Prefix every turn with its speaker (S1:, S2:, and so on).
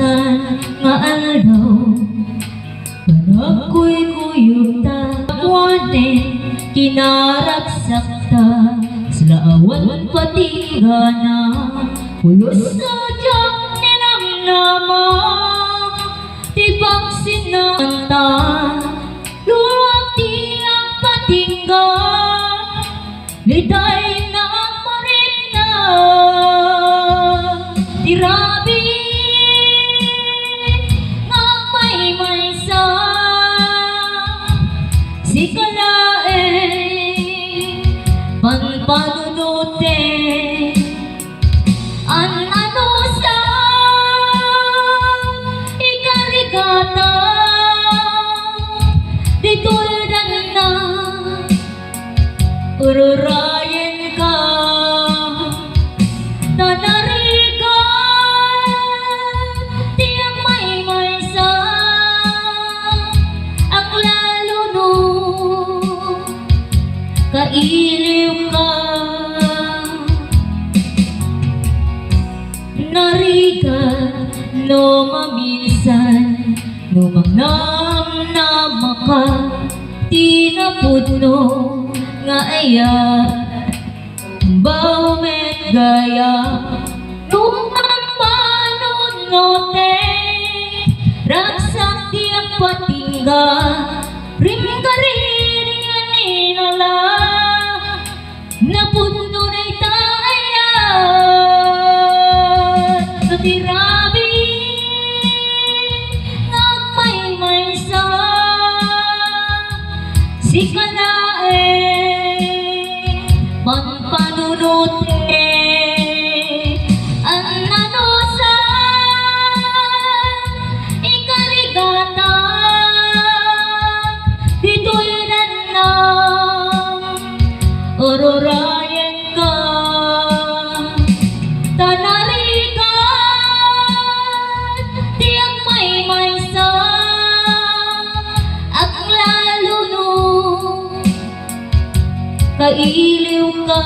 S1: minsan nga aldaw panakoy kuyog ta buwanin kinaragsak ta sila awan patigana pulos sa diyang ninamnama tibang sinanta luwag tiyang patingga liday na marina tirabi nga may sa si kalaeng panpanunute an ano sa ikarigata dituldan na ururayan ka tanarigan tiyang may sa ang lalo no kailiw ka narigan no maminsan no magnamnama ka tinapudno nga aya baumet gaya nung panunote ragsak tiyak patingga rimkaririan inala napuno na itayan natirabi nga may sa si kanae panpanunute ang nanusa ikarigata dituldan na ururayan ka tanarigan tiyang may sa ang lalo no kailiw ka